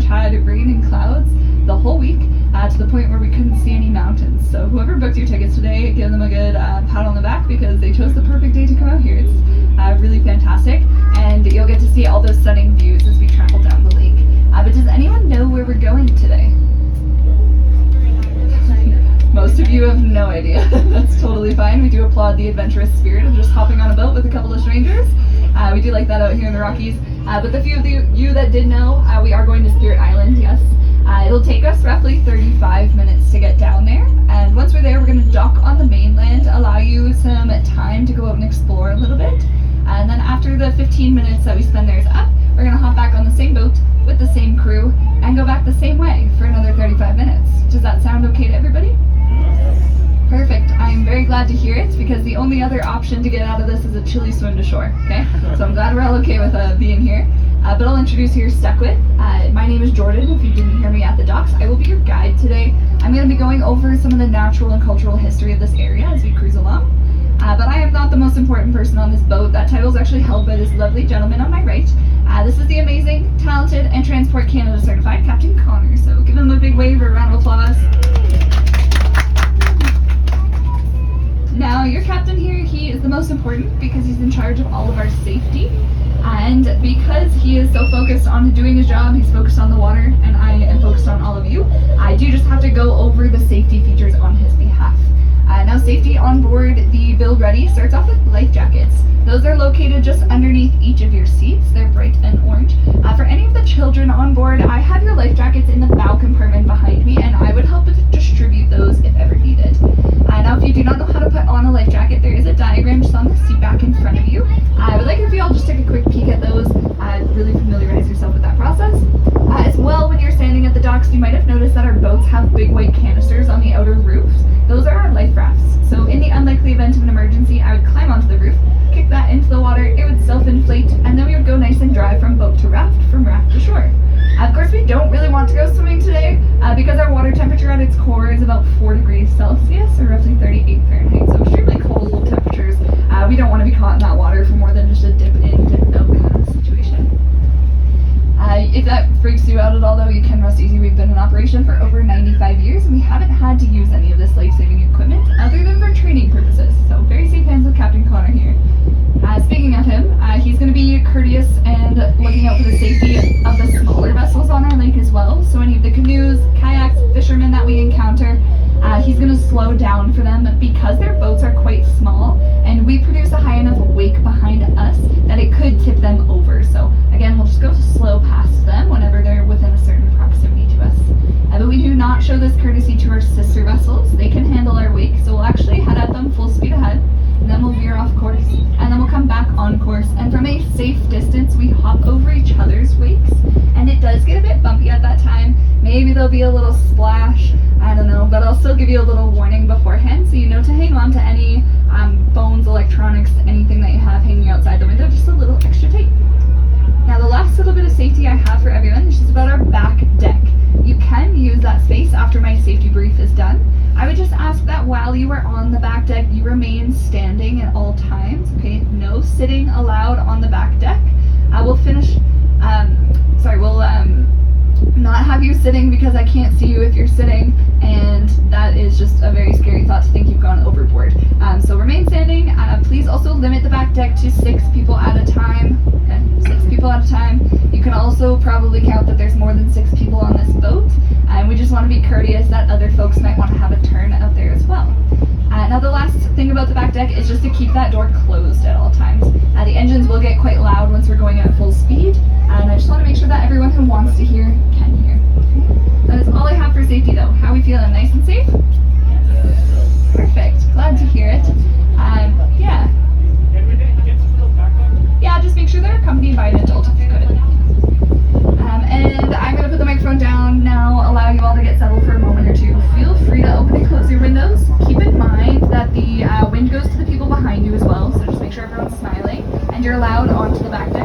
much had rain and clouds the whole week, to the point where we couldn't see any mountains. So whoever booked your tickets today, give them a good pat on the back, because they chose the perfect day to come out here. It's really fantastic, and you'll get to see all those stunning views as we travel down the lake. But does anyone know where we're going today? Most of you have no idea. That's totally fine. We do applaud the adventurous spirit of just hopping on a boat with a couple of strangers. We do like that out here in the Rockies. But the few of you that did know, we are going to Spirit Island, yes. It'll take us roughly 35 minutes to get down there. And once we're there, we're going to dock on the mainland, allow you some time to go out and explore a little bit. And then after the 15 minutes that we spend there is up, we're going to hop back on the same boat with the same crew and go back the same way for another 35 minutes. Does that sound okay to everybody? Perfect. I'm very glad to hear it, because the only other option to get out of this is a chilly swim to shore, okay? So I'm glad we're all okay with being here. But I'll introduce who you're stuck with. My name is Jordan, if you didn't hear me at the docks. I will be your guide today. I'm going to be going over some of the natural and cultural history of this area as we cruise along. But I am not the most important person on this boat. That title is actually held by this lovely gentleman on my right. This is the amazing, talented, and Transport Canada certified Captain Connor. So give him a big wave or a round of applause. Now, your captain here, he is the most important because he's in charge of all of our safety. And because he is so focused on doing his job, he's focused on the water, and I am focused on all of you, I do just have to go over the safety features on his behalf. Now, safety on board the Build Ready starts off with life jackets. Those are located just underneath each of your seats. They're bright and orange. For any of the children on board, I have your life jackets in the bow compartment behind me, and I would help to distribute those if ever needed. Now, if you do not know how to put on a life jacket, there is a diagram just on the seat back in front of you. I would like if you all just take a quick peek at those, really familiarize yourself with that process. As well, when you're standing at the docks, you might have noticed that our boats have big white canisters on the outer roofs. Those are our life rafts. So in the unlikely event of an emergency, I would climb onto the roof, kick that into the water, it would self-inflate, and then we would go nice and dry from boat to raft, from raft to shore. Of course, we don't really want to go swimming today, because our water temperature at its core is about 4 degrees Celsius, or roughly 38 Fahrenheit, so extremely cold temperatures. We don't want to be caught in that water for more than just a dip in, dip out kind of situation. If that freaks you out at all, though, you can rest easy. We've been in operation for over 95 years, and we haven't had to use any of this life-saving equipment other than for training purposes. So very safe hands with Captain Connor here. Speaking of him, he's going to be courteous and looking out for the safety of the smaller vessels on our lake as well. So any of the canoes, kayaks, fishermen that we encounter, he's going to slow down for them because their boats are quite small, and we produce a high enough wake behind us that it could tip them over. So again, we'll just go slow past them whenever they're within a certain proximity to us. But we do not show this courtesy to our sister vessels. They can handle our wake, so we'll actually head at them full speed ahead, and then we'll veer off course, and then we'll come back on course, and from a safe distance we hop over each other's wakes, and it does get a bit bumpy at that time. Maybe there'll be a little splash, I don't know, but I'll still give you a little warning beforehand so you know to hang on to any phones, electronics, anything that you have hanging outside the window, just a little extra tight. Now, the last little bit of safety I have for everyone is just about our back deck. You can use that space after my safety brief is done. I would just ask that while you are on the back deck, you remain standing at all times, okay? No sitting allowed on the back deck. We'll not have you sitting because I can't see you if you're sitting, and that is just a very scary thought to think you've gone overboard. So remain standing. Please also limit the back deck to 6 people at a time. Okay, 6 people at a time. You can also probably count that there's more than 6 people on this boat, and we just want to be courteous that other folks might want to have a turn out there as well. Now the last thing about the back deck is just to keep that door closed at all times. The engines will get quite loud once we're going at full speed, and I just want to make sure that everyone who wants to hear can hear. That is all I have for safety though. How are we feeling? Nice and safe? Perfect. Glad to hear it. Yeah. Yeah, just make sure they're accompanied by an adult if you could. And I'm going to put the microphone down now, allow you all to get settled for a moment or two. Feel free to open and close your windows. Keep in mind that the wind goes to the people behind you as well, so just make sure everyone's smiling. And you're allowed onto the back deck.